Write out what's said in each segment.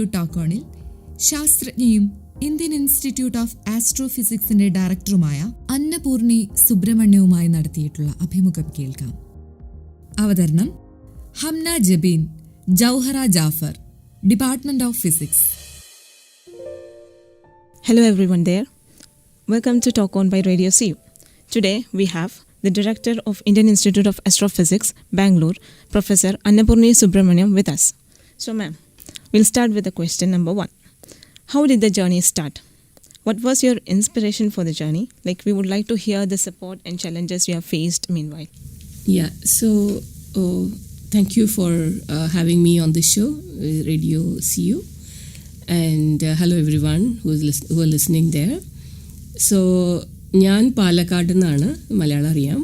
Radio ടോക്കോണിൽ ശാസ്ത്രജ്ഞയും Indian institute of ആസ്ട്രോഫിസിക്സിന്റെ ഡയറക്ടറുമായ അന്നപൂർണി സുബ്രഹ്മണ്യവുമായി നടത്തിയിട്ടുള്ള അഭിമുഖം കേൾക്കാം. അവതരണം Hamna Jabeen, Jouhara Jafar, department of physics. Hello everyone there. Welcome to Talk On by Radio CU. Today we have the Director of Indian Institute of Astrophysics, Bangalore, Professor Annapoorni Subramanyam with us. So ma'am, we'll start with the question number 1. How did the journey start? What was your inspiration for the journey? Like, we would like to hear the support and challenges you have faced meanwhile. Yeah, so thank you for having me on the show, Radio CU. And hello everyone who are listening there. So ഞാൻ പാലക്കാട് നിന്നാണ്. മലയാളം അറിയാം,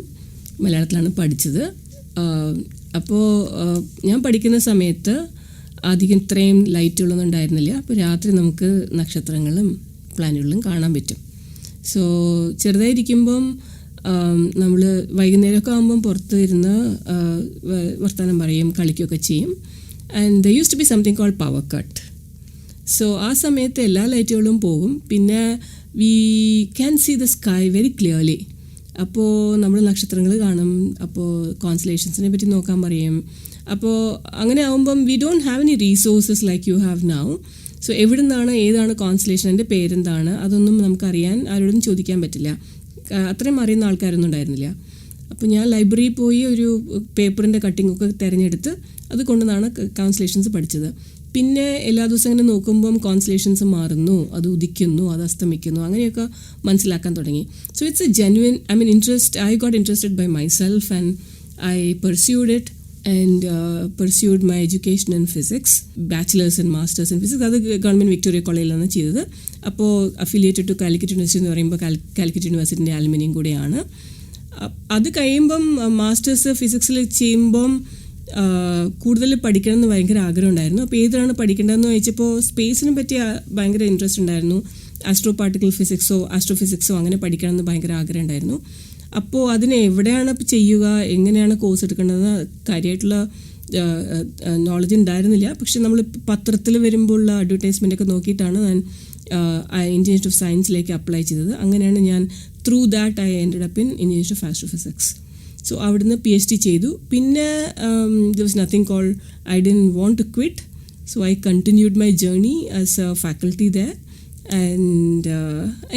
മലയാളത്തിലാണ് പഠിച്ചത്. അപ്പോൾ ഞാൻ പഠിക്കുന്ന സമയത്ത് അധികം ഇത്രയും ലൈറ്റുകളൊന്നും ഉണ്ടായിരുന്നില്ല. അപ്പോൾ രാത്രി നമുക്ക് നക്ഷത്രങ്ങളും പ്ലാനുകളും കാണാൻ പറ്റും. സോ ചെറുതായിരിക്കുമ്പം നമ്മൾ വൈകുന്നേരമൊക്കെ ആകുമ്പം പുറത്ത് ഇരുന്ന് വർത്തമാനം പറയും, കളിക്കുകയൊക്കെ ചെയ്യും. And the use to be something called power cut. So ആ സമയത്ത് എല്ലാ ലൈറ്റുകളും പോകും. പിന്നെ we can see the sky very clearly. അപ്പോൾ നമ്മൾ നക്ഷത്രങ്ങൾ കാണും. അപ്പോൾ കോൺസ്റ്റലേഷൻസിനെ പറ്റി നോക്കാൻ പറയും. അപ്പോൾ അങ്ങനെ ആകുമ്പം we don't have any resources like you have now. So എവിടെ നിന്നാണ്, ഏതാണ് കോൺസ്റ്റലേഷൻ, എൻ്റെ പേരെന്താണ്, അതൊന്നും നമുക്കറിയാൻ ആരോടും ചോദിക്കാൻ പറ്റില്ല. അത്രയും അറിയുന്ന ആൾക്കാരൊന്നും ഉണ്ടായിരുന്നില്ല. അപ്പോൾ ഞാൻ ലൈബ്രറിയിൽ പോയി ഒരു പേപ്പറിൻ്റെ കട്ടിങ്ങൊക്കെ തിരഞ്ഞെടുത്ത് അത് കൊണ്ടുവന്നാണ് കോൺസ്റ്റലേഷൻസ് പഠിച്ചത്. പിന്നെ എല്ലാ ദിവസവും അങ്ങനെ നോക്കുമ്പം കോൺസ്റ്റലേഷൻസ് മാറുന്നു, അത് ഉദിക്കുന്നു, അത് അസ്തമിക്കുന്നു, അങ്ങനെയൊക്കെ മനസ്സിലാക്കാൻ തുടങ്ങി. So it's a genuine interest. I got interested by myself and I pursued it and pursued my education in physics, bachelor's and master's in physics. അത് ഗവൺമെൻറ് വിക്ടോറിയ കോളേജിലാണ് ചെയ്തത്. അപ്പോൾ അഫിലിയേറ്റഡ് ടു കാലിക്കറ്റ് യൂണിവേഴ്സിറ്റി എന്ന് പറയുമ്പോൾ കാലിക്കറ്റ് യൂണിവേഴ്സിറ്റിൻ്റെ അലുമിനിയം കൂടെയാണ്. അത് കഴിയുമ്പം masters ഫിസിക്സിൽ ചെയ്യുമ്പം കൂടുതൽ പഠിക്കണം എന്ന് ഭയങ്കര ആഗ്രഹം ഉണ്ടായിരുന്നു. അപ്പോൾ ഏതാണ് പഠിക്കേണ്ടതെന്ന് ചോദിച്ചപ്പോൾ സ്പേസിനെ പറ്റി ഭയങ്കര ഇൻട്രസ്റ്റ് ഉണ്ടായിരുന്നു. ആസ്ട്രോ പാർട്ടിക്കിൾ ഫിസിക്സോ ആസ്ട്രോഫിസിക്സോ അങ്ങനെ പഠിക്കണം എന്ന് ഭയങ്കര ആഗ്രഹം ഉണ്ടായിരുന്നു. അപ്പോൾ അതിന് എവിടെയാണ് ചെയ്യുക, എങ്ങനെയാണ് കോഴ്സ് എടുക്കേണ്ടതെന്ന് കാര്യമായിട്ടുള്ള നോളജ് ഉണ്ടായിരുന്നില്ല. പക്ഷെ നമ്മൾ പത്രത്തിൽ വരുമ്പോഴുള്ള അഡ്വർടൈസ്മെൻ്റൊക്കെ നോക്കിയിട്ടാണ് ഞാൻ ഇന്ത്യൻ ഇൻസ്റ്റിറ്റ്യൂട്ട് ഓഫ് സയൻസിലേക്ക് അപ്ലൈ ചെയ്തത്. അങ്ങനെയാണ് ഞാൻ through that I ended up in Indian institute of astrophysics. So അവിടുന്ന് PhD ചെയ്തു. പിന്നെ there was nothing called, I didn't want to quit. So I continued my journey as a faculty there and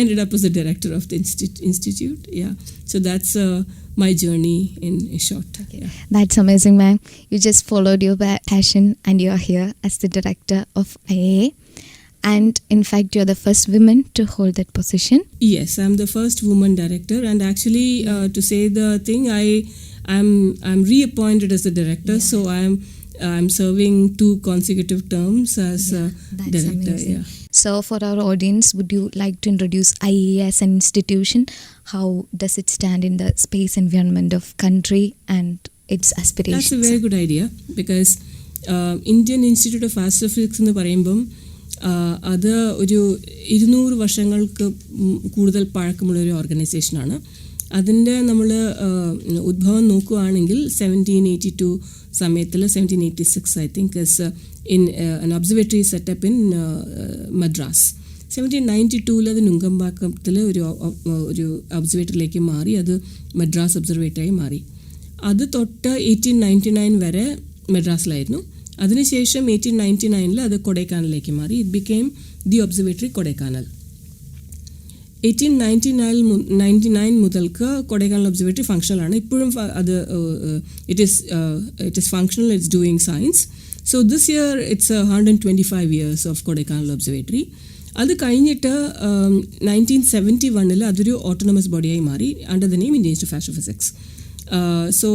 ended up as the director of the institute. Yeah, so that's my journey in short. Yeah. That's amazing, ma'am. You just followed your passion and you are here as the director of IAA. And in fact, you're the first woman to hold that position. Yes, I'm the first woman director. And actually, to say the thing, I'm reappointed as the director. Yeah. So I'm serving 2 consecutive terms as director. Amazing. Yeah. So for our audience, would you like to introduce IAA as an institution? How does it stand in the space environment of country and its aspirations? That's a very good idea, because Indian Institute of Astrophysics എന്ന് പറയുമ്പം അത് ഒരു 200 വർഷങ്ങൾക്ക് കൂടുതൽ പഴക്കമുള്ളൊരു ഓർഗനൈസേഷനാണ്. അതിൻ്റെ നമ്മൾ ഉദ്ഭവം നോക്കുകയാണെങ്കിൽ 1782 സമയത്തിൽ 1786 I think is in an observatory setup in Madras. 1792 അത് നുങ്കമ്പാക്കത്തിൽ ഒരു ഒബ്സർവേറ്ററിയിലേക്ക് മാറി. അത് മദ്രാസ് ഒബ്സർവേറ്ററിയായി മാറി. അത് തൊട്ട് 1899 വരെ മദ്രാസിലായിരുന്നു. അതിനുശേഷം 1899 അത് കൊടൈക്കനാലിലേക്ക് മാറി. It became the observatory Kodaikanal. 1899 മുതൽക്ക് കൊടൈക്കനാൽ ഒബ്സർവേറ്ററി ഫങ്ഷണലാണ്. ഇപ്പോഴും അത് it is functional, it's doing science. So this year it's 125 years of Kodaikanal observatory. അത് കഴിഞ്ഞിട്ട് 1971 അതൊരു ഓട്ടോണമസ് ബോഡിയായി മാറി under the name Indian institute of astrophysics. So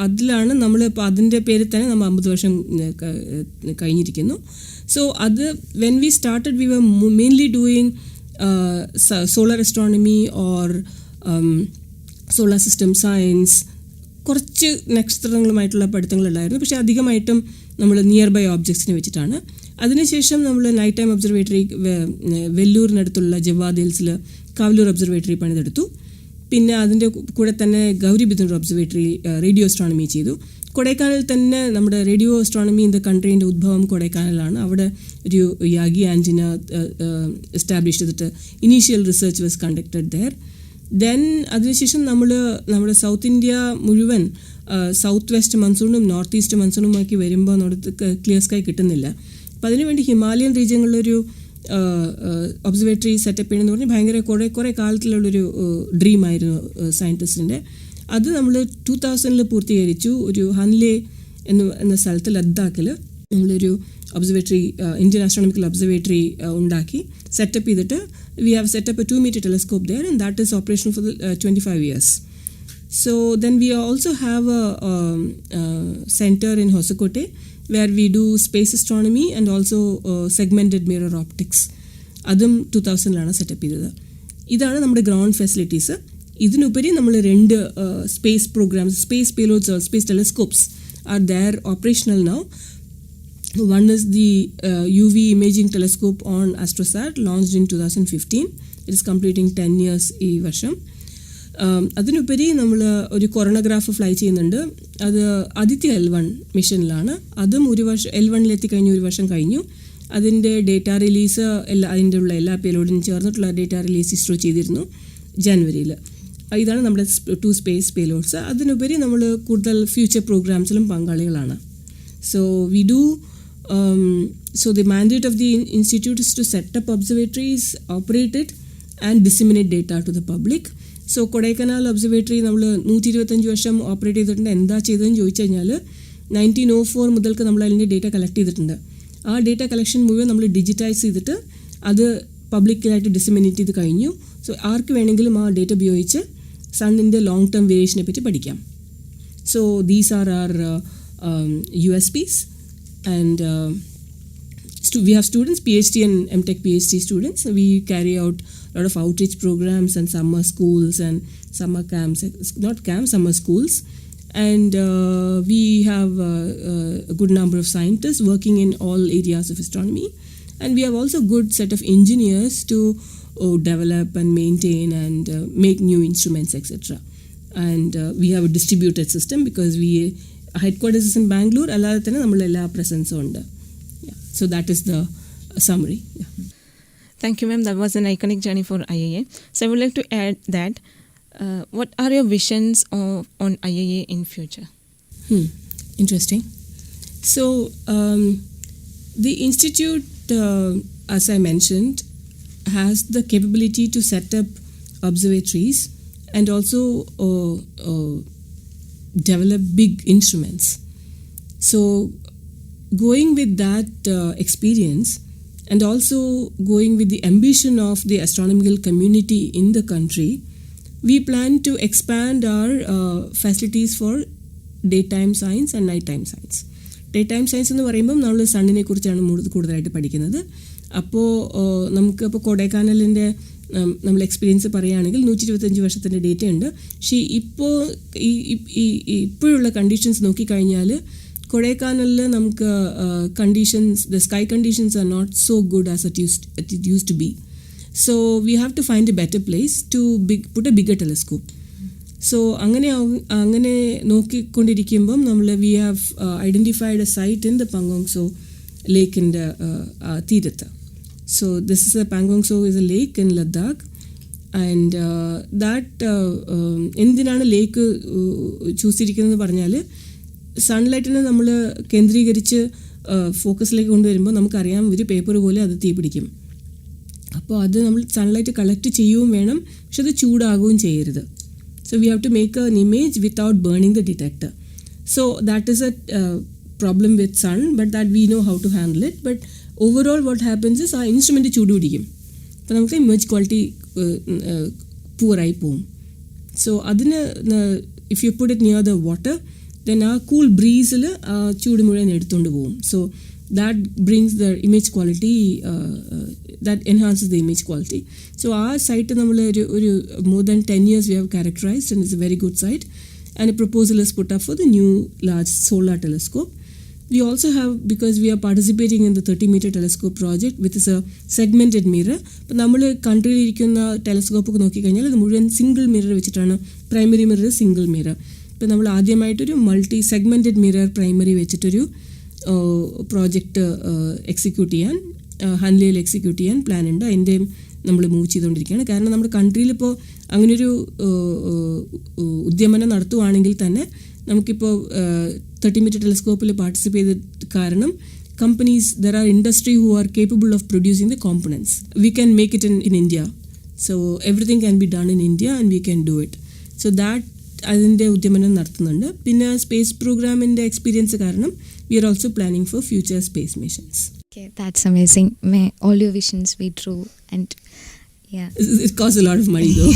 അതിലാണ് നമ്മൾ ഇപ്പോൾ അതിൻ്റെ പേരിൽ തന്നെ നമ്മൾ 50 വർഷം കഴിഞ്ഞിരിക്കുന്നു. സോ അത് when we started we were mainly doing solar astronomy or solar system science, കുറച്ച് നക്ഷത്രങ്ങളുമായിട്ടുള്ള പഠിത്തങ്ങളുണ്ടായിരുന്നു. പക്ഷേ അധികമായിട്ടും നമ്മൾ നിയർ ബൈ ഓബ്ജക്ട്സിനെ വെച്ചിട്ടാണ്. അതിനുശേഷം നമ്മൾ നൈറ്റ് ടൈം ഒബ്സർവേറ്ററി വെല്ലൂരിനടുത്തുള്ള ജവാദ് ഹിൽസിൽ കാവലൂർ ഒബ്സർവേറ്ററി പണിതെടുത്തു. പിന്നെ അതിൻ്റെ കൂടെ തന്നെ ഗൗരിബിദൂർ ഒബ്സർവേറ്ററി റേഡിയോ അസ്ട്രോണമി ചെയ്തു. കൊടൈക്കനാലിൽ തന്നെ നമ്മുടെ റേഡിയോ അസ്ട്രോണമി ഇൻ ദ കൺട്രീൻ്റെ ഉദ്ഭവം കൊടൈക്കനാലിലാണ്. അവിടെ ഒരു യാഗി ആൻറ്റിന എസ്റ്റാബ്ലിഷ് ചെയ്തിട്ട് initial research was conducted there. Then അതിനുശേഷം നമ്മുടെ സൗത്ത് ഇന്ത്യ മുഴുവൻ സൗത്ത് വെസ്റ്റ് മൺസൂണും നോർത്ത് ഈസ്റ്റ് മൺസൂണുമാക്കി വരുമ്പോൾ നമ്മുടെ ക്ലിയർ സ്കൈ കിട്ടുന്നില്ല. അപ്പോൾ അതിനുവേണ്ടി ഹിമാലയൻ റീജിയനിലൊരു ഒബ്സർവേറ്ററി സെറ്റപ്പ് ചെയ്യണമെന്ന് പറഞ്ഞാൽ ഭയങ്കര കുറേ കാലത്തിലുള്ളൊരു ഡ്രീമായിരുന്നു സയൻറ്റിസ്റ്റിൻ്റെ. അത് നമ്മൾ 2000 പൂർത്തീകരിച്ചു. ഒരു ഹൻലെ എന്ന സ്ഥലത്ത് ലദ്ദാക്കിൽ നമ്മളൊരു ഒബ്സർവേറ്ററി ഇന്ത്യൻ ആസ്ട്രോണമിക്കൽ ഒബ്സർവേറ്ററി ഉണ്ടാക്കി സെറ്റപ്പ് ചെയ്തിട്ട് we have set up a 2-meter telescope there and that is operational for the 25 years. So then we also have a center in Hosakote where we do space astronomy and also segmented mirror optics. അതും 2000 setup ചെയ്തത്. ഇതാണ് നമ്മുടെ ground facilities. ഇതിനുപരി നമ്മൾ 2 space programmes, space payloads, space telescopes are there operational now. One is the UV imaging telescope on AstroSat launched in 2015. It is completing 10 years ഈ വർഷം. അതിനുപരി നമ്മൾ ഒരു കൊറോണഗ്രാഫ് ഫ്ലൈ ചെയ്യുന്നുണ്ട്. അത് ആദിത്യ L1 മിഷനിലാണ്. അതും ഒരു വർഷം L1 ഒരു വർഷം കഴിഞ്ഞു. അതിൻ്റെ ഡേറ്റ റിലീസ് അതിൻ്റെ ഉള്ള എല്ലാ പേലോഡിനും ചേർന്നിട്ടുള്ള ഡേറ്റ റിലീസ് ഇസ്രോ ചെയ്തിരുന്നു ജനുവരിയിൽ. ഇതാണ് നമ്മുടെ 2 സ്പേസ് പേലോഡ്സ്. അതിനുപരി നമ്മൾ കൂടുതൽ future പ്രോഗ്രാംസിലും പങ്കാളികളാണ്. So we do so the mandate of the institute is to set up observatories, operate it and disseminate data to the public. So Kodaikanal observatory നമ്മൾ 125 വർഷം ഓപ്പറേറ്റ് ചെയ്തിട്ടുണ്ട്. എന്താ ചെയ്തതെന്ന് ചോദിച്ചു കഴിഞ്ഞാൽ 1904 മുതൽക്ക് നമ്മൾ അതിൻ്റെ ഡേറ്റ കളക്ട് ചെയ്തിട്ടുണ്ട്. ആ ഡേറ്റ കളക്ഷൻ മുഴുവൻ നമ്മൾ ഡിജിറ്റൈസ് ചെയ്തിട്ട് അത് പബ്ലിക്കായിട്ട് ഡിസമിനേറ്റ് ചെയ്ത് കഴിഞ്ഞു. സോ ആർക്ക് വേണമെങ്കിലും ആ ഡേറ്റ ഉപയോഗിച്ച് സണ്ണിൻ്റെ ലോങ് ടേം വേരിയേഷനെ പറ്റി പഠിക്കാം. So these are are USPs and we have students, PhD and MTech PhD students. We carry out a lot of outreach programs and summer schools and summer camps, not camps, summer schools. And we have a good number of scientists working in all areas of astronomy. And we have also good set of engineers to develop and maintain and make new instruments, etc. And we have a distributed system because headquarters is in Bangalore. Allada thana nammal ella presence undu. Yeah. So that is the summary. Yeah. Thank you, ma'am. That was an iconic journey for IIA. So I would like to add that what are your visions on IIA in future? Interesting. So the institute, as I mentioned, has the capability to set up observatories and also develop big instruments. So going with that experience and also going with the ambition of the astronomical community in the country, we plan to expand our facilities for daytime science and nighttime science. Daytime science എന്ന് പറയുമ്പം നമ്മൾ സണ്ണിനെ കുറിച്ചാണ് കൂടുതലായിട്ട് പഠിക്കുന്നത്. അപ്പോൾ നമുക്കിപ്പോൾ കൊടൈക്കനാലിൻ്റെ നമ്മൾ experience പറയുകയാണെങ്കിൽ 125 വർഷത്തിൻ്റെ ഡേറ്റ ഉണ്ട്. പക്ഷേ ഇപ്പോഴുള്ള കണ്ടീഷൻസ് നോക്കിക്കഴിഞ്ഞാൽ കൊടൈക്കനാലിൽ നമുക്ക് the sky conditions are not so good as it use to be. So we have to find a better place to put a bigger telescope. So അങ്ങനെ നോക്കിക്കൊണ്ടിരിക്കുമ്പം we have identified a site in the Pangongso lake in the തീരത്ത്. So this is Pangongso is a lake in Ladakh and that എന്തിനാണ് ലേക്ക് choose ചെയ്തിരിക്കുന്നത് പറഞ്ഞാൽ സൺലൈറ്റിനെ നമ്മൾ കേന്ദ്രീകരിച്ച് ഫോക്കസിലേക്ക് കൊണ്ടുവരുമ്പോൾ നമുക്കറിയാം ഒരു പേപ്പർ പോലെ അത് തീ പിടിക്കും. അപ്പോൾ അത് നമ്മൾ സൺലൈറ്റ് കളക്ട് ചെയ്യുകയും വേണം, പക്ഷെ അത് ചൂടാകുകയും ചെയ്യരുത്. So we have to make an image without burning the detector. So that is a problem with sun, but that we know how to handle it. But overall what happens is ആ instrument ചൂട് പിടിക്കും. അപ്പോൾ നമുക്ക് image quality പൂവറായി പോവും. So അതിന് if you put it near the water then ആ cool ബ്രീസിൽ ആ ചൂട് മുഴുവൻ എടുത്തുകൊണ്ട് പോകും. So that brings the image quality, that enhances the image quality. So our site nammal oru more than 10 years we have characterized and it's a very good site, and a proposal is put up for the new large solar telescope. We also have, because we are participating in the 30-meter telescope project, which is a segmented mirror. അപ്പോൾ നമ്മൾ കൺട്രിയിൽ ഇരിക്കുന്ന ടെലസ്കോപ്പൊക്കെ നോക്കിക്കഴിഞ്ഞാൽ അത് മുഴുവൻ single mirror വെച്ചിട്ടാണ്, primary mirror single mirror. ഇപ്പോൾ നമ്മൾ ആദ്യമായിട്ടൊരു മൾട്ടി സെഗ്മെൻറ്റഡ് മിറർ പ്രൈമറി വെച്ചിട്ടൊരു പ്രോജക്റ്റ് എക്സിക്യൂട്ട് ചെയ്യാൻ, ഹൻലിയിൽ എക്സിക്യൂട്ട് ചെയ്യാൻ പ്ലാൻ ഉണ്ട്. അതിൻ്റെയും നമ്മൾ മൂവ് ചെയ്തുകൊണ്ടിരിക്കുകയാണ്. കാരണം നമ്മുടെ കൺട്രിയിലിപ്പോൾ അങ്ങനെയൊരു ഉദ്യമനം നടത്തുവാണെങ്കിൽ തന്നെ നമുക്കിപ്പോൾ 30-meter ടെലസ്കോപ്പിൽ പാർട്ടിസിപ്പേറ്റ് ചെയ്ത കാരണം companies, there are industry who are capable of producing the components. We can make it in India. So everything can be done in India and we can do it. So that അതിൻ്റെ ഉദ്യമനം നടത്തുന്നുണ്ട്. പിന്നെ space പ്രോഗ്രാമിൻ്റെ experience കാരണം we are also planning for future space missions. Okay, that's amazing. May all your visions be true. And yeah, it costs a lot of money though.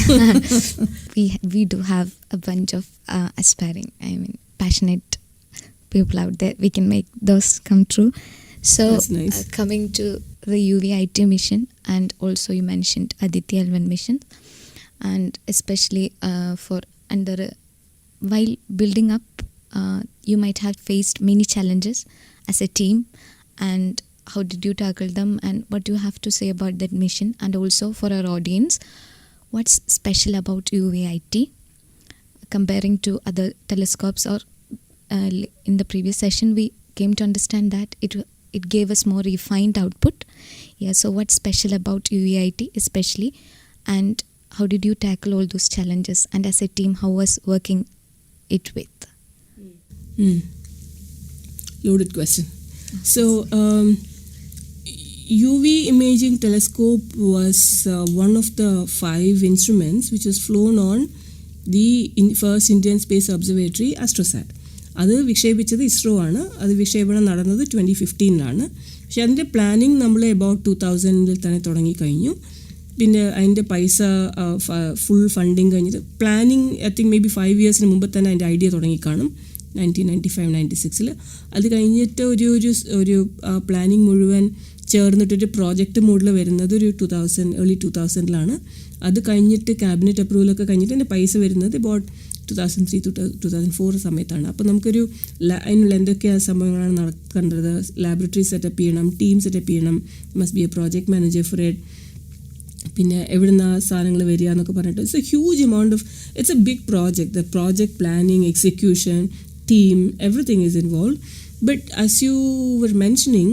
we do have a bunch of aspiring, passionate people out there. We can make those come true. So that's nice. Coming to the UVIT mission, and also you mentioned Aditya L1 mission, and especially for under while building up, you might have faced many challenges as a team, and how did you tackle them, and what do you have to say about that mission? And also for our audience, what's special about UVIT comparing to other telescopes? Or in the previous session we came to understand that it gave us more refined output. Yeah, so what's special about UVIT especially, and how did you tackle all those challenges, and as a team how was working it with? Loaded question. So UV imaging telescope was one of the 5 instruments which was flown on the first Indian Space Observatory, Astrosat. അത് വിക്ഷേപിച്ചത് ഇസ്രോ ആണ്. അത് വിക്ഷേപണം നടന്നത് 2015 പക്ഷെ അതിൻ്റെ planning നമ്മൾ about 2000 തന്നെ തുടങ്ങിക്കഴിഞ്ഞു. പിന്നെ അതിൻ്റെ പൈസ ഫുൾ ഫണ്ടിങ് കഴിഞ്ഞിട്ട് planning I think may be 5 years മുമ്പ് തന്നെ അതിൻ്റെ ഐഡിയ തുടങ്ങിക്കാണും, 1995-96. അത് കഴിഞ്ഞിട്ട് ഒരു പ്ലാനിങ് മുഴുവൻ ചേർന്നിട്ടൊരു പ്രോജക്റ്റ് മോഡിൽ വരുന്നത് ഒരു early 2000 അത് കഴിഞ്ഞിട്ട് ക്യാബിനറ്റ് അപ്രൂവലൊക്കെ കഴിഞ്ഞിട്ട് അതിൻ്റെ പൈസ വരുന്നത് അബൌട്ട് 2003-2004 സമയത്താണ്. അപ്പോൾ നമുക്കൊരു അതിനുള്ള എന്തൊക്കെ സംഭവങ്ങളാണ് നടക്കേണ്ടത്, ലാബറട്ടറി സെറ്റപ്പ് ചെയ്യണം, ടീം സെറ്റപ്പ് ചെയ്യണം, must be a project manager for it, പിന്നെ എവിടുന്ന സാധനങ്ങൾ വരിക എന്നൊക്കെ പറഞ്ഞിട്ട് it's a huge amount of, it's a big project. The project planning, execution, team, everything is involved. But as you were mentioning,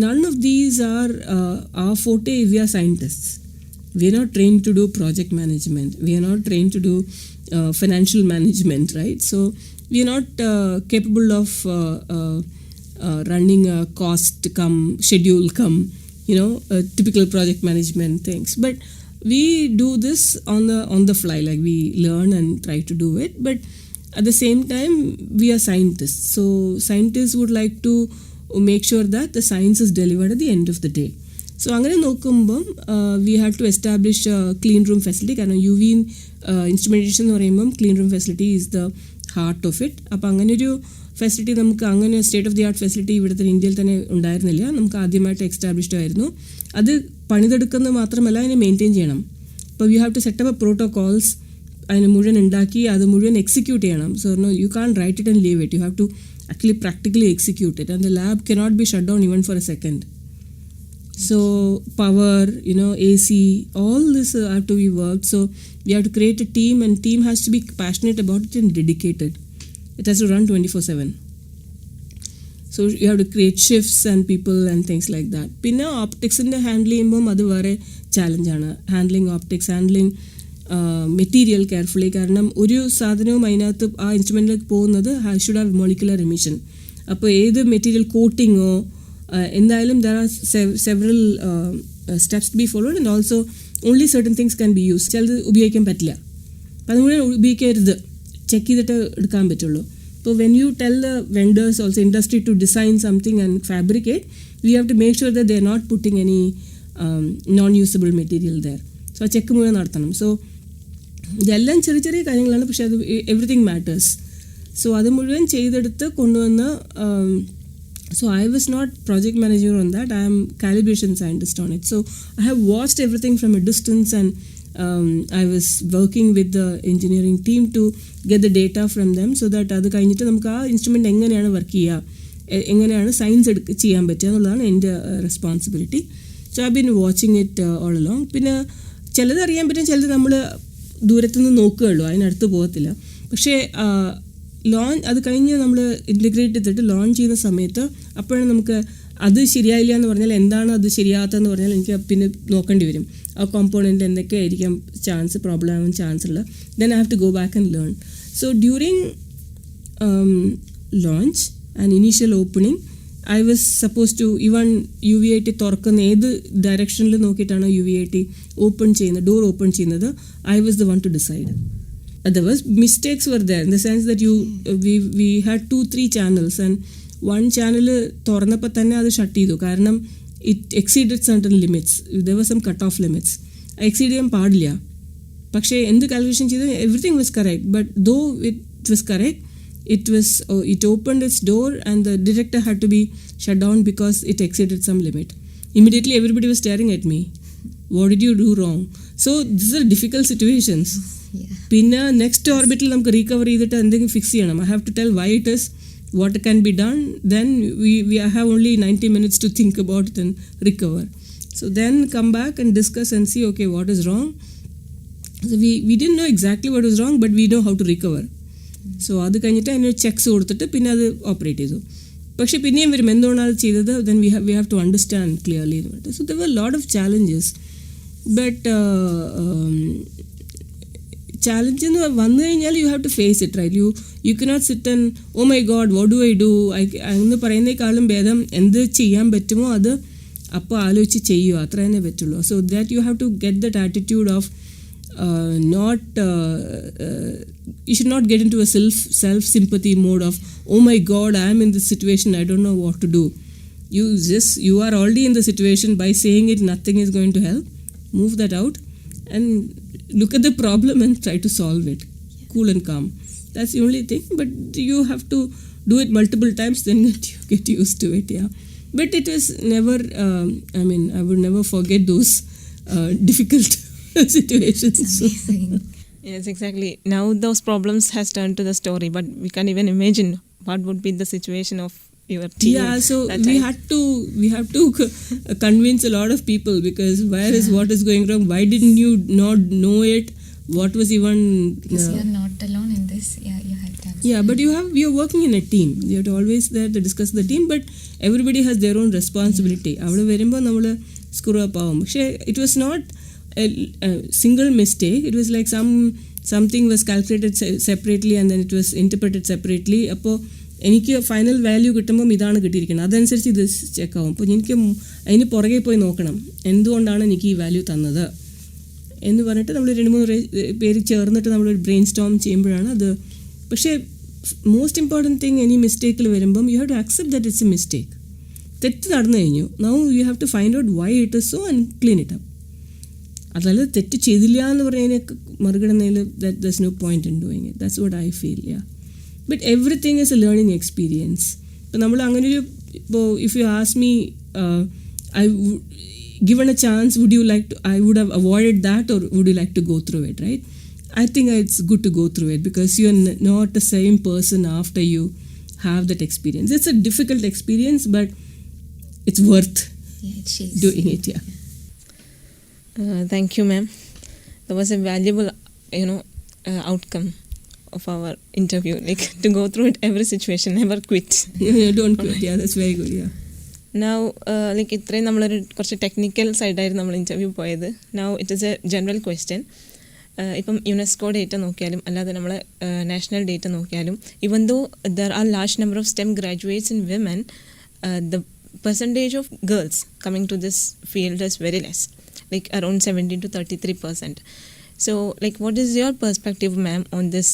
none of these are our forte. We are scientists. We are not trained to do project management. We are not trained to do financial management, right? So we are not capable of running a cost come, schedule come, typical project management things. But we do this on the fly, like we learn and try to do it. But at the same time, we are scientists. So scientists would like to make sure that the science is delivered at the end of the day. So അങ്ങനെ നോക്കുമ്പം we had to establish a clean room facility. കാരണം UV instrumentation എന്ന് പറയുമ്പം clean room facility is the heart of it. അപ്പോൾ അങ്ങനെയൊരു facility നമുക്ക്, അങ്ങനെ state of the art facility ഇവിടുത്തെ ഇന്ത്യയിൽ തന്നെ ഉണ്ടായിരുന്നില്ല. നമുക്ക് ആദ്യമായിട്ട് എസ്റ്റാബ്ലിഷ്ഡ് ആയിരുന്നു. അത് പണിതെടുക്കുന്നത് മാത്രമല്ല, അതിനെ മെയിൻറ്റെയിൻ ചെയ്യണം. അപ്പോൾ you have to set up protocols, അതിന് മുഴുവൻ ഉണ്ടാക്കി അത് മുഴുവൻ എക്സിക്യൂട്ട് ചെയ്യണം. So no, you can't write it and leave it. You have to actually practically execute it, and the lab cannot be shut down even for a second. So power, AC, all this have to be worked. So we have to create a team, and team has to be passionate about it and dedicated. It has to run 24/7. So you have to create shifts and people and things like that. Pinna optics in the handling adu vare challenge aanu. Handling optics, handling material carefully. കാരണം ഒരു സാധനവും അതിനകത്ത് ആ ഇൻസ്ട്രുമെൻറ്റിലേക്ക് പോകുന്നത് should have molecular emission. അപ്പോൾ ഏത് material കോട്ടിങ്ങോ എന്തായാലും there are several steps to be followed, and also only certain things can be use. ചിലത് ഉപയോഗിക്കാൻ പറ്റില്ല, അപ്പം അതുകൂടെ ഉപയോഗിക്കരുത്, ചെക്ക് ചെയ്തിട്ട് എടുക്കാൻ പറ്റുള്ളൂ. അപ്പോൾ when you tell the vendors also industry to design something and fabricate, we have to make sure that they are not putting any non usable material there. So ആ ചെക്ക് മുഴുവൻ നടത്തണം. സോ ഇതെല്ലാം ചെറിയ ചെറിയ കാര്യങ്ങളാണ്, പക്ഷേ അത് എവറിത്തിങ് മാറ്റേഴ്സ്. സോ അത് മുഴുവൻ ചെയ്തെടുത്ത് കൊണ്ടുവന്ന്, so I was not project manager on that. I am calibration scientist on it. So I have watched everything from a distance, and I was working with the engineering team to get the data from them, so that അത് കഴിഞ്ഞിട്ട് നമുക്ക് ആ instrument എങ്ങനെയാണ് work ചെയ്യുക, എങ്ങനെയാണ് science ചെയ്യാൻ പറ്റുക എന്നുള്ളതാണ് എൻ്റെ responsibility. So I been watching it all along. പിന്നെ ചിലത് അറിയാൻ പറ്റും, ചിലത് നമ്മൾ ദൂരത്തുനിന്ന് നോക്കുകയുള്ളൂ, അതിനടുത്ത് പോകത്തില്ല. പക്ഷേ അത് കഴിഞ്ഞ് നമ്മൾ ഇൻറ്റഗ്രേറ്റ് ചെയ്തിട്ട് ലോഞ്ച് ചെയ്യുന്ന സമയത്ത് അപ്പോഴാണ് നമുക്ക് അത് ശരിയായില്ല എന്ന് പറഞ്ഞാൽ എന്താണ് അത് ശരിയാകാത്തതെന്ന് പറഞ്ഞാൽ എനിക്ക് പിന്നെ നോക്കേണ്ടി വരും. ആ കോമ്പോണൻറ്റ് എന്തൊക്കെയായിരിക്കാം പ്രോബ്ലം ആവാൻ ചാൻസ് ഉള്ളത്. Then I have to go back and learn. So during launch and initial opening I was suppose to even UVIT തുറക്കുന്ന ഏത് ഡയറക്ഷനിൽ നോക്കിയിട്ടാണോ UVIT ഓപ്പൺ ചെയ്യുന്നത്, ഡോർ ഓപ്പൺ ചെയ്യുന്നത്, I was the one to decide. Otherwise, mistakes were there in the sense that we had 2-3 channels and one channel തുറന്നപ്പോൾ തന്നെ അത് shut ചെയ്തു. കാരണം it exceeded certain limits. there were some cut off limits. Exceed ചെയ്യാൻ പാടില്ല. പക്ഷേ എന്ത് calculation ചെയ്തു everything was correct. But though it was correct, it opened its door and the detector had to be shut down because it exceeded some limit. Immediately everybody was staring at me. What did you do wrong? So these are difficult situations. പിന്നെ next ഓർബിറ്റിൽ നമുക്ക് recover ചെയ്തിട്ട് എന്തെങ്കിലും fix ചെയ്യണം. I have to tell why it is, what can be done. Then we have only 90 minutes to think about it and recover. So then come back and discuss and see, okay, what is wrong. So we didn't know exactly what was wrong, but we know how to recover. So അത് കഴിഞ്ഞിട്ട് അതിന് checks കൊടുത്തിട്ട് പിന്നെ അത് operate ചെയ്തു. പക്ഷേ പിന്നെയും വരും എന്തുകൊണ്ടാണ് അത് ചെയ്തത്. Then we have to understand clearly. So there were a lot of challenges. But challenge എന്ന് വന്നു കഴിഞ്ഞാൽ you have to face it, right? You cannot sit and oh my God what do I do എന്ന് പറയുന്നതിനേക്കാളും ഭേദം എന്ത് ചെയ്യാൻ പറ്റുമോ അത് അപ്പോൾ ആലോചിച്ച് ചെയ്യുക, അത്ര തന്നെ പറ്റുള്ളൂ. So that you have to get that attitude of you should not get into a self sympathy mode of oh my god I am in this situation, I don't know what to do. You are already in the situation. By saying it nothing is going to help. Move that out and look at the problem and try to solve it. Cool and calm. That's the only thing. But you have to do it multiple times, then you get used to it. Yeah. But it was never, I would never forget those difficult situations. Yes, exactly. Now those problems has turned to the story, but we can't even imagine what would be the situation of your team. Yeah, so we have to convince a lot of people, because where is what is going wrong? Why didn't you not know it? What was even? Because you are not alone in this. Yeah, you have done. Yeah, but we are working in a team. You have to always there to discuss the team, but everybody has their own responsibility. അവിടെ വരുമ്പോൾ നമ്മൾ screw up ആവും. പക്ഷേ it was not a single mistake. It was like something was calculated separately and then it was interpreted separately. അപ്പോൾ എനിക്ക് final value കിട്ടുമ്പം ഇതാണ് കിട്ടിയിരിക്കുന്നത്, അതനുസരിച്ച് ഇത് ചെക്കാവും. അപ്പോൾ എനിക്ക് അതിന് പുറകെ പോയി നോക്കണം എന്തുകൊണ്ടാണ് എനിക്ക് ഈ വാല്യൂ തന്നത് എന്ന് പറഞ്ഞിട്ട് നമ്മൾ 2-3 പേര് ചേർന്നിട്ട് നമ്മൾ ബ്രെയിൻ സ്റ്റോം ചെയ്യുമ്പോഴാണ് അത്. പക്ഷേ മോസ്റ്റ് ഇമ്പോർട്ടൻറ്റ് തിങ് എനി മിസ്റ്റേക്കിൽ വരുമ്പം you have to accept that it's a mistake. തെറ്റ് നടന്നു കഴിഞ്ഞു. Now you have to find out why it is so and clean it up. അതല്ല തെറ്റ് ചെയ്തില്ല എന്ന് പറഞ്ഞതിനെ മറികടന്നതിൽ that's no point in doing it. That's what I feel. Yeah, but everything is a learning experience. ഇപ്പം നമ്മൾ അങ്ങനൊരു ഇപ്പോൾ if you ask me given a chance, I would have avoided that, or would you like to go through it, right? I think it's good to go through it, because you are not the same person after you have that experience. It's a difficult experience, but it's worth doing it. Yeah. Thank you, ma'am. That was a valuable, outcome of our interview. Like to go through it, every situation, never quit. Yeah, don't quit. Yeah, that's very good. Yeah. Now, ഇത്രയും നമ്മളൊരു കുറച്ച് technical സൈഡായിരുന്നു നമ്മൾ interview പോയത്. Now it is a general question. ഇപ്പം UNESCO data നോക്കിയാലും അല്ലാതെ നമ്മൾ national data നോക്കിയാലും, even though there are large number of STEM graduates in women, the percentage of girls coming to this field is very less, like around 17 to 33%. So, like, what is your perspective, ma'am, on this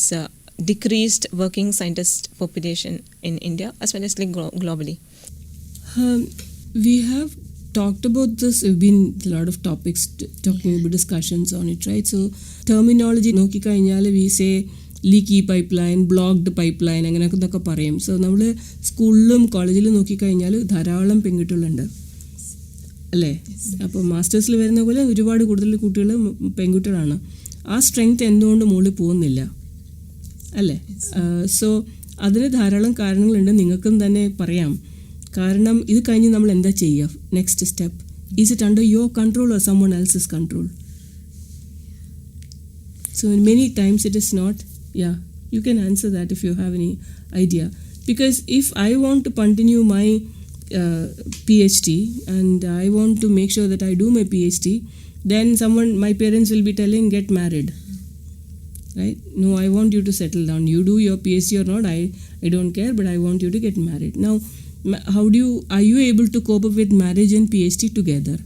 decreased working scientist population in India as well as like globally? We have talked about this. We've been a lot of topics talking about discussions on it, right? So terminology നോക്കി കഴിഞ്ഞാൽ we say leaky pipeline, blocked pipeline, അങ്ങനെയൊക്കെ പറയും. So നമ്മൾ സ്കൂളിലും കോളേജിലും നോക്കിക്കഴിഞ്ഞാൽ ധാരാളം പെൺകുട്ടികളുണ്ട്, അല്ലേ? അപ്പോൾ മാസ്റ്റേഴ്സിൽ വരുന്ന പോലെ ഒരുപാട് കൂടുതൽ കുട്ടികൾ പെൺകുട്ടികളാണ്. ആ സ്ട്രെങ്ത് എന്തുകൊണ്ട് മുകളിൽ പോകുന്നില്ല, അല്ലേ? സോ അതിന് ധാരാളം കാരണങ്ങളുണ്ട്, നിങ്ങൾക്കും തന്നെ പറയാം. കാരണം ഇത് കഴിഞ്ഞ് നമ്മൾ എന്താ ചെയ്യുക? Next step, is it under your control or someone else's control? So many times it is not. Yeah, you can answer that if you have any idea. Because if I want to continue my PhD and I want to make sure that I do my PhD, then my parents will be telling, get married. Right? No, I want you to settle down. You do your PhD or not, I don't care, but I want you to get married. Now, are you able to cope up with marriage and PhD together?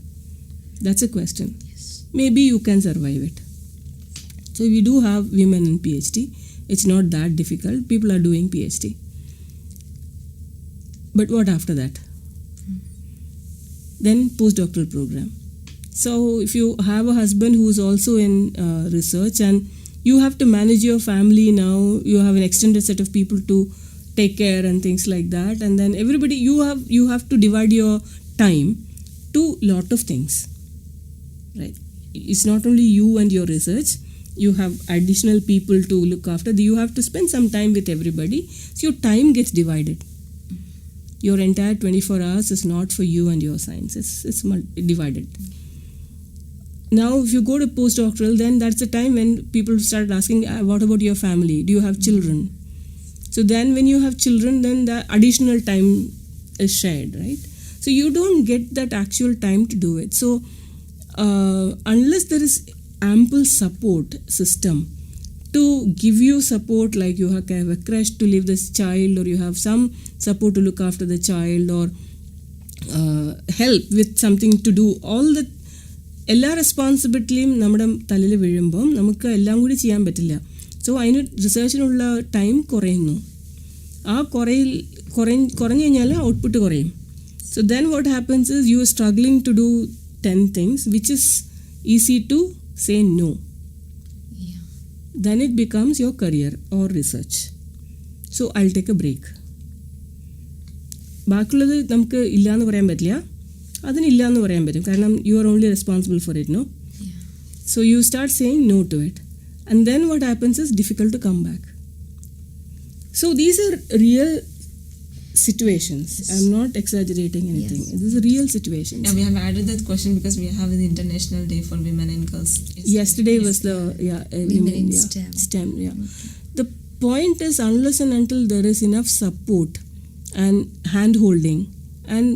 That's a question. Yes. Maybe you can survive it. So we do have women in PhD. It's not that difficult. People are doing PhD. But what after that? Then postdoctoral program. So if you have a husband who is also in research and you have to manage your family now, you have an extended set of people to take care and things like that, and then everybody, you have to divide your time to lot of things, right? It's not only you and your research, you have additional people to look after. You have to spend some time with everybody, so your time gets divided. Your entire 24 hours is not for you and your science. It's divided. Now, if you go to postdoctoral, then that's the time when people start asking, what about your family? Do you have children? So then when you have children, then the additional time is shared, right? So you don't get that actual time to do it. So unless there is ample support system to give you support, like you have a creche to leave this child, or you have some support to look after the child, or help with something to do, all the എല്ലാ റെസ്പോൺസിബിലിറ്റിയും നമ്മുടെ തലയിൽ വീഴുമ്പം നമുക്ക് എല്ലാം കൂടി ചെയ്യാൻ പറ്റില്ല. So അതിന് റിസർച്ചിനുള്ള time കുറയുന്നു. ആ കുറഞ്ഞു കഴിഞ്ഞാൽ ഔട്ട്പുട്ട് കുറയും. So then what happens is you are struggling to do 10 things which is easy to say no. Then it becomes your career or research. So I'll take a break. ബാക്കിയുള്ളത് നമുക്ക് ഇല്ലയെന്ന് പറയാൻ പറ്റില്ല, അതിനില്ല എന്ന് പറയാൻ പറ്റും. കാരണം you are only responsible for it, no? So you start saying no to it, and then what happens is difficult to come back. So these are real situations. I'm not exaggerating anything. Yes. These are real situations. Yeah, we have added that question because we have the International Day for Women and Girls. Yesterday was the Women in STEM. STEM. Yeah. The point is, unless and until there is enough support and hand holding and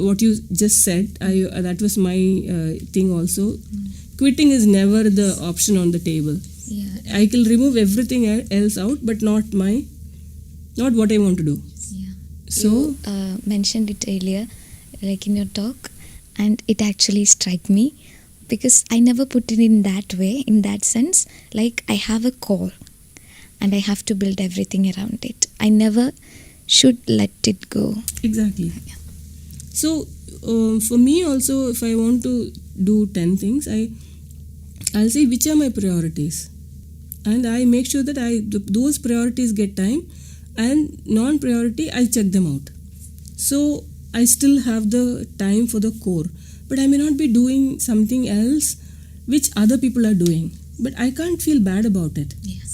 what you just said, that was my thing also. Quitting is never the option on the table. Yeah. I can remove everything else out, but not what I want to do. Yeah. So you mentioned it earlier, like in your talk, and it actually struck me because I never put it in that way, in that sense. Like I have a core and I have to build everything around it. I never should let it go. Exactly. So for me also, if I want to do 10 things, I'll say which are my priorities, and I make sure that those priorities get time, and non-priority I check them out. So I still have the time for the core, but I may not be doing something else which other people are doing, but I can't feel bad about it. Yes.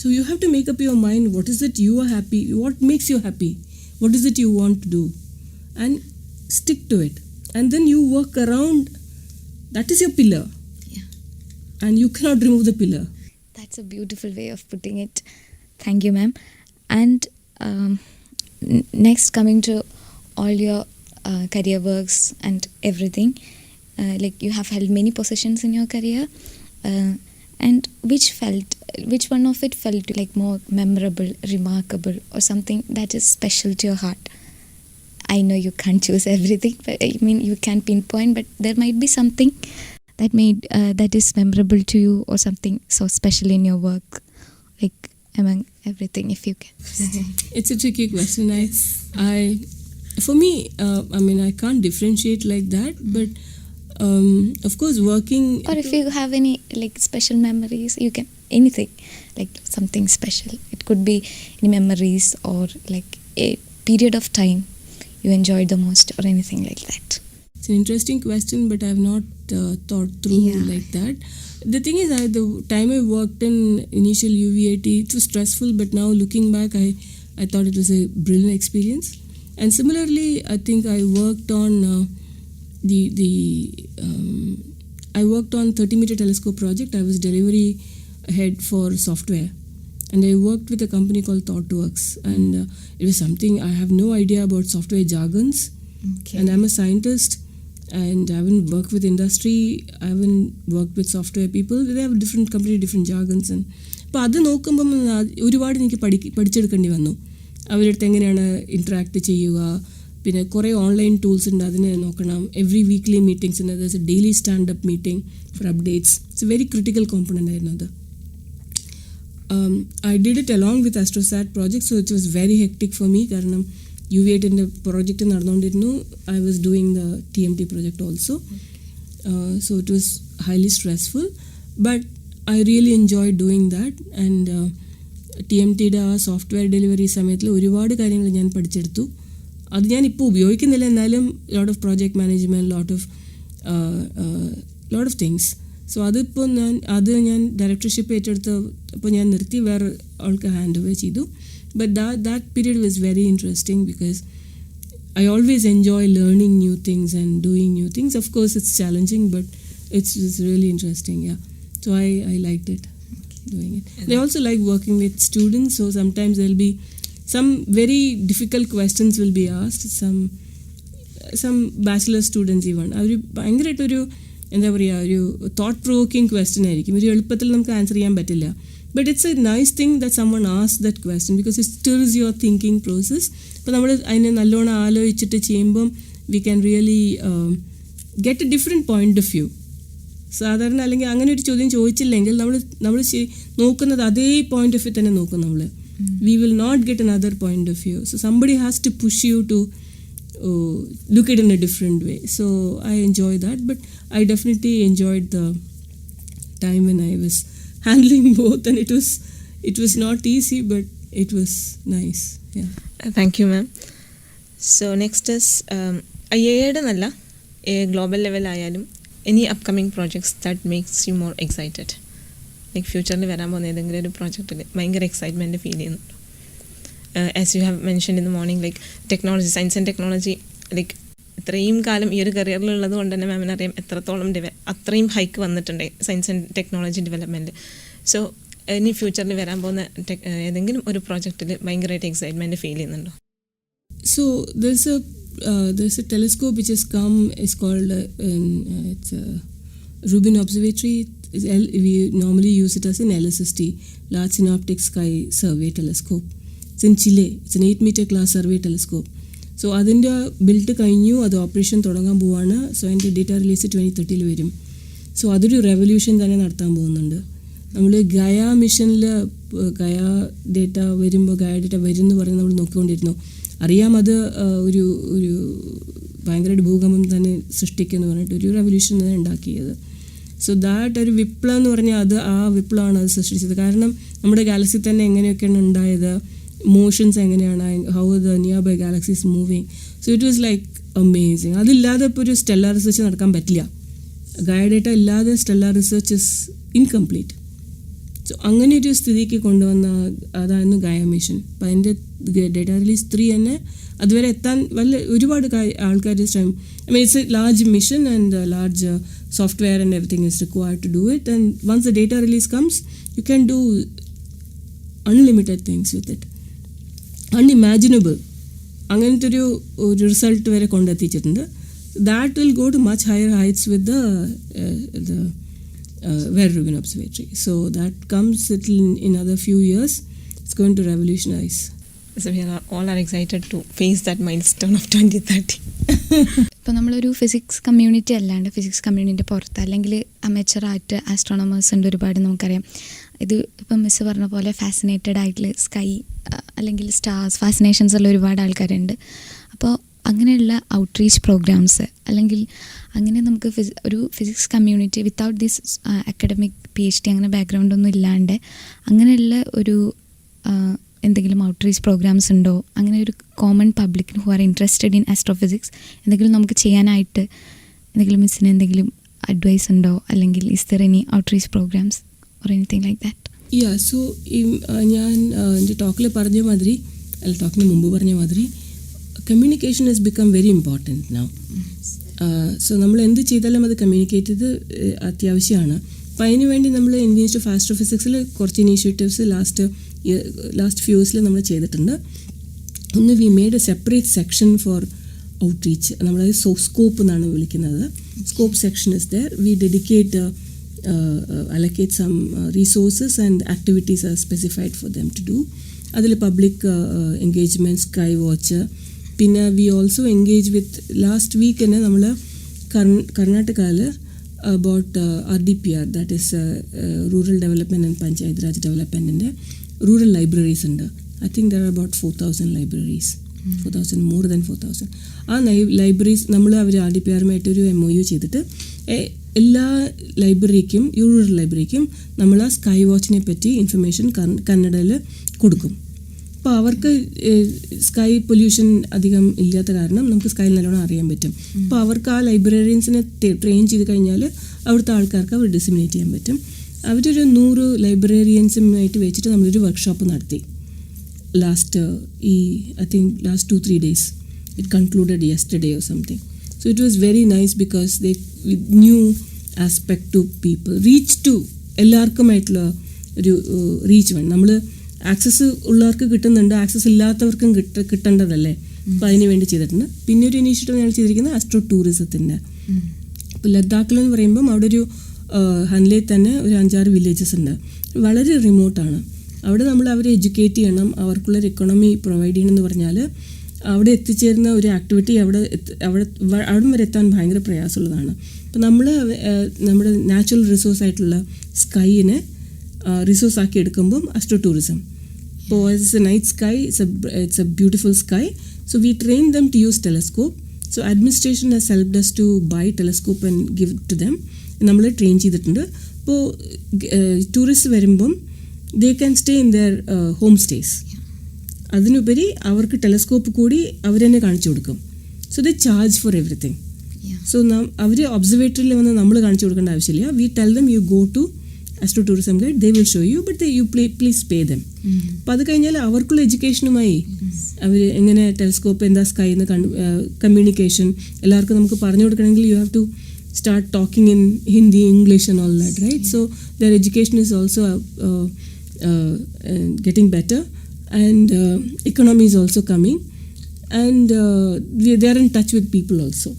So you have to make up your mind, what is it you are happy, what makes you happy, what is it you want to do, and stick to it, and then you work around. That is your pillar. Yeah. And you cannot remove the pillar. That's a beautiful way of putting it. Thank you, ma'am. And next, coming to all your career works and everything, like you have held many positions in your career, and which one of it felt like more memorable, remarkable, or something that is special to your heart? I know you can't choose everything, but I mean you can pinpoint, but there might be something that is memorable to you, or something so special in your work, like among everything, if you can. It's a tricky question. For me, I can't differentiate like that, but of course working. Or if you have any like special memories, you can, anything, like something special. It could be any memories or like a period of time you enjoyed the most, or anything like that. It's an interesting question, but I have not thought through like that. The thing is, the time I worked in initial UVAT, it was stressful, but now looking back, I thought it was a brilliant experience. And similarly, I think I worked on I worked on 30-meter telescope project. I was delivery head for software, and I worked with a company called ThoughtWorks, and it was something I have no idea about software jargons. Okay. And I'm a scientist, and I haven't worked with industry, I haven't worked with software people. They have completely different jargons. And അപ്പോൾ അത് നോക്കുമ്പം ഒരുപാട് എനിക്ക് പഠിച്ചെടുക്കേണ്ടി വന്നു. അവരുടെ അടുത്ത് എങ്ങനെയാണ് interact ചെയ്യുക, പിന്നെ കുറേ ഓൺലൈൻ ടൂൾസ് ഉണ്ട്, അതിനെ നോക്കണം. എവറി വീക്ക്ലി മീറ്റിംഗ്സ് ഉണ്ട്, there is a daily standup meeting for updates. It's a very critical component ആയിരുന്നു അത്. I did it along with AstroSat project, so it was very hectic for me കാരണം UVATൻ്റെ project നടന്നുകൊണ്ടിരുന്നു. I was doing the TMT project also. So it was highly stressful, but I really enjoyed doing that. And TMTയുടെ ആ software delivery സമയത്തിൽ ഒരുപാട് കാര്യങ്ങൾ ഞാൻ പഠിച്ചെടുത്തു. അത് ഞാൻ ഇപ്പോൾ ഉപയോഗിക്കുന്നില്ല, എന്നാലും lot of project management, lot of things. So അതിപ്പോൾ ഞാൻ ഡയറക്ടർഷിപ്പ് ഏറ്റെടുത്തപ്പോൾ ഞാൻ നിർത്തി, വേറെ ആൾക്ക് ഹാൻഡ് ഓവർ ചെയ്തു. But that period was very interesting because I always enjoy learning new things and doing new things. Of course, it's challenging, but it's really interesting. Yeah, so I liked it, doing it. And I also like working with students. So sometimes there'll be some very difficult questions will be asked. Some bachelor students even. അവർ ഭയങ്കരമായിട്ടൊരു എന്താ പറയുക, ഒരു thought provoking question ആയിരിക്കും. ഒരു എളുപ്പത്തിൽ നമുക്ക് answer ചെയ്യാൻ പറ്റില്ല. But it's a nice thing that someone asks that question because it stirs your thinking process. അപ്പോൾ നമ്മൾ അതിനെ നല്ലോണം ആലോചിച്ചിട്ട് ചെയ്യുമ്പം we can really get a different point of view. സാധാരണ അല്ലെങ്കിൽ അങ്ങനെ ഒരു ചോദ്യം ചോദിച്ചില്ലെങ്കിൽ നമ്മൾ നോക്കുന്നത് അതേ പോയിന്റ് ഓഫ് വ്യൂ തന്നെ നോക്കും നമ്മൾ. We will not get another point of view. So somebody has to push you to look at it in a different way. So I enjoy that, but I definitely enjoyed the time when I was handling both, and it was not easy, but it was nice. Yeah. Thank you, ma'am. So next is IAED nalla global level ayalum any upcoming projects that makes you more excited, like future il varan pona edengile oru project il bhayangara excitement feel cheyyunu. As you have mentioned in the morning, like technology, science and technology, like ഇത്രയും കാലം ഈ ഒരു കരിയറിലുള്ളത് കൊണ്ട് തന്നെ മാമിന് അറിയാം എത്രത്തോളം അത്രയും ഹൈക്ക് വന്നിട്ടുണ്ട് science and technology development. So ഇനി ഫ്യൂച്ചറിൽ വരാൻ പോകുന്ന ഏതെങ്കിലും ഒരു പ്രോജക്റ്റിൽ ഭയങ്കരമായിട്ട് എക്സൈറ്റ്മെൻറ്റ് ഫീൽ ചെയ്യുന്നുണ്ടോ? So there's a telescope which has come. It's called it's Rubin Observatory. We normally use it as an LSST, Large Synoptic Sky Survey Telescope. It's in Chile. It's an 8-meter class survey telescope. So അതിൻ്റെ build കഴിഞ്ഞു, അത് operation തുടങ്ങാൻ പോവാണ്. So അതിൻ്റെ data release 2030 വരും. So അതൊരു revolution തന്നെ നടത്താൻ പോകുന്നുണ്ട്. നമ്മൾ ഗയ മിഷനിൽ ഗയ ഡേറ്റ വരുമ്പോൾ ഗയ ഡേറ്റ വരും എന്ന് പറഞ്ഞ് നമ്മൾ നോക്കിക്കൊണ്ടിരുന്നു. അറിയാം അത് ഒരു ഭയങ്കരമായിട്ട് ഭൂകമ്പം തന്നെ സൃഷ്ടിക്കുമെന്ന് പറഞ്ഞിട്ട് ഒരു റെവല്യൂഷൻ തന്നെ ഉണ്ടാക്കിയത്. സോ ദാറ്റ് ഒരു വിപ്ലവം എന്ന് പറഞ്ഞാൽ ആ വിപ്ലവമാണ് അത് സൃഷ്ടിച്ചത്. കാരണം നമ്മുടെ ഗാലക്സി തന്നെ എങ്ങനെയൊക്കെയാണ് ഉണ്ടായത്, മോഷൻസ് എങ്ങനെയാണ്, how the nearby galaxies moving. So it was like amazing. അതില്ലാതെ ഇപ്പോൾ ഒരു സ്റ്റെല്ലാർ റിസർച്ച് നടക്കാൻ പറ്റില്ല. ഗയ ഡേറ്റ ഇല്ലാതെ stellar research is incomplete. So അങ്ങനെ ഒരു സ്ഥിതിക്ക് കൊണ്ടുവന്ന അതായിരുന്നു ഗയ മിഷൻ. അപ്പം അതിൻ്റെ ഡേറ്റ റിലീസ് 3 തന്നെ അതുവരെ എത്താൻ ഒരുപാട് ആൾക്കാർ ശ്രമം. I mean it's a large mission and large software and everything is required to do it. And once the data release comes you can do unlimited things with it, unimaginable. അങ്ങനത്തെ ഒരു result വരെ കൊണ്ടെത്തിച്ചിട്ടുണ്ട്. That will go to much higher heights with the Rubin Observatory. So that comes in another few years. It's going to revolutionize. So we all are excited to face that milestone of 2030. ഇപ്പോൾ നമ്മളൊരു physics community അല്ലാണ്ട് physics community പുറത്ത് അല്ലെങ്കിൽ അമേച്ചറായിട്ട് astronomers ഉണ്ട് ഒരുപാട്. നമുക്കറിയാം ഇത് ഇപ്പം മിസ് പറഞ്ഞ പോലെ ഫാസിനേറ്റഡ് ആയിട്ടുള്ള സ്കൈ അല്ലെങ്കിൽ സ്റ്റാർസ് ഫാസിനേഷൻസ് ഉള്ള ഒരുപാട് ആൾക്കാരുണ്ട്. അപ്പോൾ അങ്ങനെയുള്ള ഔട്ട്റീച്ച് പ്രോഗ്രാംസ് അല്ലെങ്കിൽ അങ്ങനെ നമുക്ക് ഒരു physics community without this academic PhD അങ്ങനെ ബാക്ക്ഗ്രൗണ്ട് ഒന്നും ഇല്ലാണ്ട് അങ്ങനെയുള്ള ഒരു എന്തെങ്കിലും ഔട്ട്റീച്ച് പ്രോഗ്രാംസ് ഉണ്ടോ, അങ്ങനെ ഒരു കോമൺ പബ്ലിക്കിന് who are interested in astrophysics എന്തെങ്കിലും നമുക്ക് ചെയ്യാനായിട്ട് എന്തെങ്കിലും മിസ്സിന് എന്തെങ്കിലും അഡ്വൈസ് ഉണ്ടോ, അല്ലെങ്കിൽ is there any outreach programmes or anything like that? So ഞാൻ എൻ്റെ ടോക്കിന് മുമ്പ് പറഞ്ഞ മാതിരി communication has become very important now. So നമ്മൾ എന്ത് ചെയ്താലും അത് കമ്മ്യൂണിക്കേറ്റ് ചെയ്ത് അത്യാവശ്യമാണ്. അപ്പോൾ അതിന് വേണ്ടി നമ്മൾ ഇന്ത്യൻ ഇൻസ്റ്റിറ്റ്യൂട്ട് ഓഫ് ആസ്ട്രോഫിസിക്സിൽ കുറച്ച് ഇനീഷ്യേറ്റീവ്സ് ലാസ്റ്റ് ഫ്യൂ ഇയേഴ്സിൽ നമ്മൾ ചെയ്തിട്ടുണ്ട്. ഒന്ന്, we made a separate section for outreach. നമ്മളത് സ്കോപ്പ് എന്നാണ് വിളിക്കുന്നത്. SCOPE section is there. We dedicate allocate some resources and activities are specified for them to do. അതിൽ public engagement, sky watch, പിന്നെ we also engage with last week തന്നെ നമ്മൾ കർണാടകയിൽ about RDPR, that is rural development and Panchayat Raj ഡെവലപ്മെൻറ്റിൻ്റെ rural libraries ഉണ്ട്. I think there are about 4,000 libraries, 4,000, more than 4,000. ആ libraries നമ്മൾ അവർ RDPR-മായിട്ടൊരു MOU ചെയ്തിട്ട് എല്ലാ ലൈബ്രറിക്കും, റൂറൽ ലൈബ്രറിക്കും നമ്മൾ ആ സ്കൈ വാച്ചിനെ പറ്റി ഇൻഫർമേഷൻ കന്നഡയിൽ കൊടുക്കും. അപ്പോൾ അവർക്ക് സ്കൈ പൊല്യൂഷൻ അധികം ഇല്ലാത്ത കാരണം നമുക്ക് സ്കൈ നല്ലോണം അറിയാൻ പറ്റും. അപ്പോൾ അവർക്ക് ആ ലൈബ്രറിയൻസിനെ ട്രെയിൻ ചെയ്ത് കഴിഞ്ഞാൽ അവിടുത്തെ ആൾക്കാർക്ക് അവർ ഡിസിമിനേറ്റ് ചെയ്യാൻ പറ്റും. അവരൊരു 100 ലൈബ്രറിയൻസുമായിട്ട് വെച്ചിട്ട് നമ്മളൊരു വർക്ക്ഷോപ്പ് നടത്തി I think last 2-3 days. It concluded yesterday or something. So it was very nice because they with new aspect to people, reach to എല്ലാവർക്കുമായിട്ടുള്ള ഒരു റീച്ച് വേണം. നമ്മൾ ആക്സസ് ഉള്ളവർക്ക് കിട്ടുന്നുണ്ട്, ആക്സസ് ഇല്ലാത്തവർക്കും കിട്ടേണ്ടതല്ലേ. അപ്പോൾ അതിന് വേണ്ടി ചെയ്തിട്ടുണ്ട്. പിന്നെ ഒരു ഇനീഷ്യേറ്റീവ് ഞങ്ങൾ ചെയ്തിരിക്കുന്നത് ആസ്ട്രോ ടൂറിസത്തിൻ്റെ. ഇപ്പോൾ ലഡാക്കിലെന്ന് പറയുമ്പം അവിടെ ഒരു ഹൻലയിൽ തന്നെ ഒരു 5-6 വില്ലേജസ് ഉണ്ട്, വളരെ റിമോട്ടാണ്. അവിടെ നമ്മൾ അവരെ എഡ്യൂക്കേറ്റ് ചെയ്യണം, അവർക്കുള്ളൊരു എക്കോണമി പ്രൊവൈഡ് ചെയ്യണമെന്ന് പറഞ്ഞാൽ അവിടെ എത്തിച്ചേരുന്ന ഒരു ആക്ടിവിറ്റി അവിടെ വരെ എത്താൻ ഭയങ്കര പ്രയാസമുള്ളതാണ്. അപ്പോൾ നമ്മൾ നമ്മുടെ നാച്ചുറൽ റിസോഴ്സ് ആയിട്ടുള്ള സ്കൈനെ റിസോഴ്സ് ആക്കി എടുക്കുമ്പം ആസ്ട്രോ ടൂറിസം. ഇപ്പോൾ it's a night sky, it's a beautiful sky. So we train them to use telescope. So administration has helped us to buy telescope and give to them. നമ്മൾ train ചെയ്തിട്ടുണ്ട്. അപ്പോൾ tourist വരുമ്പം they can stay in their home stays. അതിനുപരി അവർക്ക് telescope കൂടി അവർ തന്നെ കാണിച്ചു കൊടുക്കും. So they charge for everything. So അവർ ഒബ്സർവേറ്ററിയിൽ വന്ന് നമ്മൾ കാണിച്ചു കൊടുക്കേണ്ട ആവശ്യമില്ല. We tell them you go to astro tourism guide, they will show you, but you please pay them. അപ്പോൾ അത് കഴിഞ്ഞാൽ അവർക്കുള്ള എഡ്യൂക്കേഷനുമായി അവർ എങ്ങനെ ടെലസ്കോപ്പ് എന്താ സ്കൈ എന്ന് കമ്മ്യൂണിക്കേഷൻ എല്ലാവർക്കും നമുക്ക് പറഞ്ഞു കൊടുക്കണമെങ്കിൽ you have to start talking in Hindi, English and all that, right? So their education is also getting better, and economy is also coming, and they are in touch with people also.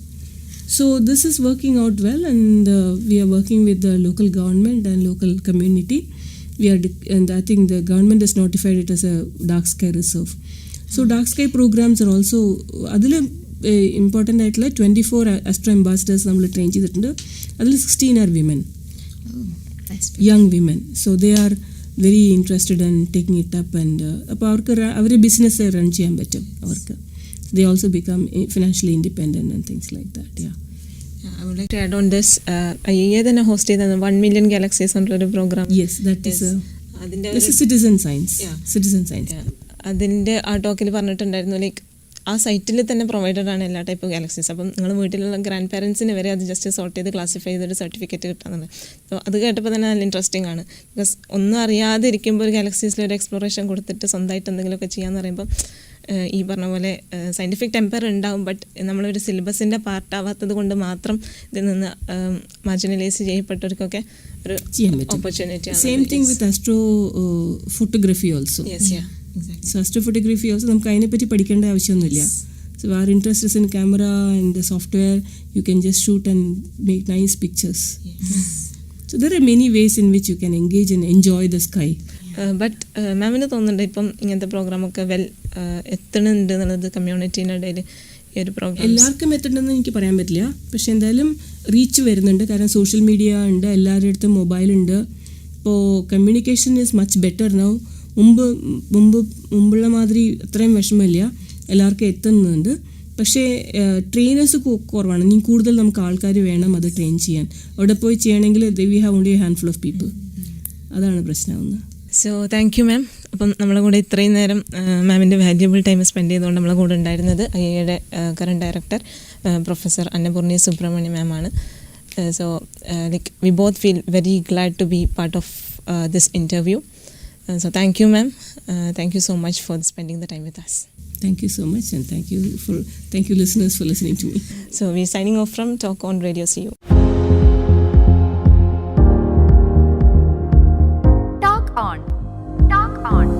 So this is working out well, and we are working with the local government and local community. And I think the government has notified it as a dark sky reserve. So dark sky programs are also അതിൽ important ആയിട്ടുള്ള 24 astro ambassadors നമ്മൾ train ചെയ്തിട്ടുണ്ട്. അതിൽ 16 are women, young women. So they are very interested in taking it up, and അപ്പോൾ അവർക്ക് അവരെ business run ചെയ്യാൻ പറ്റും. അവർക്ക് they also become financially independent and things like that. I would like to add on this. IAEA തന്നെ host ചെയ്ത 1 million galaxies എന്നൊരു programme. Yes, that is citizen science. Citizen science. അതിൻ്റെ ആ ടോക്കിൽ പറഞ്ഞിട്ടുണ്ടായിരുന്നു, ലൈക്ക് ആ സൈറ്റിൽ തന്നെ പ്രൊവൈഡഡ് ആണ് എല്ലാ ടൈപ്പ് ഗാലക്സീസ്. അപ്പം നിങ്ങൾ വീട്ടിലുള്ള ഗ്രാൻഡ് പാരൻസിന് വരെ അത് ജസ്റ്റ് സോർട്ട് ചെയ്ത് ക്ലാസിഫൈ ചെയ്തൊരു സർട്ടിഫിക്കറ്റ് കിട്ടാന്നുള്ളത്. സോ അത് കേട്ടപ്പോൾ തന്നെ നല്ല ഇൻട്രസ്റ്റിംഗ് ആണ്. ബിക്കോസ് ഒന്നും അറിയാതെ ഇരിക്കുമ്പോൾ ഒരു ഗാലക്സീസിൽ ഒരു എക്സ്പ്ലോറേഷൻ കൊടുത്തിട്ട് സ്വന്തമായിട്ട് എന്തെങ്കിലുമൊക്കെ ചെയ്യാന്ന് പറയുമ്പോൾ ഈ പറഞ്ഞ പോലെ സയൻറ്റിഫിക് ടെമ്പർ ഉണ്ടാവും, ബട്ട് നമ്മളൊരു സിലബസിൻ്റെ പാർട്ടാവാത്തത് കൊണ്ട് മാത്രം ഇതിൽ നിന്ന് മാർജിനലൈസ് ചെയ്യപ്പെട്ടവർക്കൊക്കെ ഒരു ഓപ്പർച്യൂണിറ്റി ആണ്. Same thing with astro photography also. Exactly. So astrophotography also നമുക്ക് അതിനെപ്പറ്റി പഠിക്കേണ്ട ആവശ്യമൊന്നുമില്ല. So our interest is in camera and the software. You can just shoot and make nice pictures. Yes. So there are many ways in which you can engage and enjoy the sky. But മാമിന് തോന്നുന്നുണ്ട് ഇപ്പം ഇങ്ങനത്തെ പ്രോഗ്രാമൊക്കെ എത്തണുണ്ട് എന്നുള്ളത് കമ്മ്യൂണിറ്റീൻ്റെ ഇടയിൽ ഈ ഒരു programme? എല്ലാവർക്കും എത്തണമെന്ന് എനിക്ക് പറയാൻ പറ്റില്ല, പക്ഷെ എന്തായാലും റീച്ച് വരുന്നുണ്ട്. കാരണം സോഷ്യൽ മീഡിയ ഉണ്ട്, എല്ലാവരുടെ അടുത്തും മൊബൈലുണ്ട്. ഇപ്പോൾ communication is much better now. മുമ്പുള്ള മാതിരി അത്രയും വിഷമമില്ല, എല്ലാവർക്കും എത്തുന്നുണ്ട്. പക്ഷേ ട്രെയിനേഴ്സ് കുറവാണ്. ഇനി കൂടുതൽ നമുക്ക് ആൾക്കാർ വേണം അത് ട്രെയിൻ ചെയ്യാൻ. അവിടെ പോയി ചെയ്യണമെങ്കിൽ we have only a handful of people. അതാണ് പ്രശ്നമാവുന്നത്. So thank you ma'am. അപ്പം നമ്മളെ കൂടെ ഇത്രയും നേരം മാമിൻ്റെ വാല്യുബിൾ ടൈം സ്പെൻഡ് ചെയ്തുകൊണ്ട് നമ്മളെ കൂടെ ഉണ്ടായിരുന്നത് IIA current director professor Annapurni Subramaniam ma'am ആണ്. So we both feel very glad to be part of this interview. So thank you ma'am. Thank you so much for spending the time with us. Thank you so much, and thank you listeners for listening to me. So we are signing off from Talk on Radio CU. Talk on. Talk on.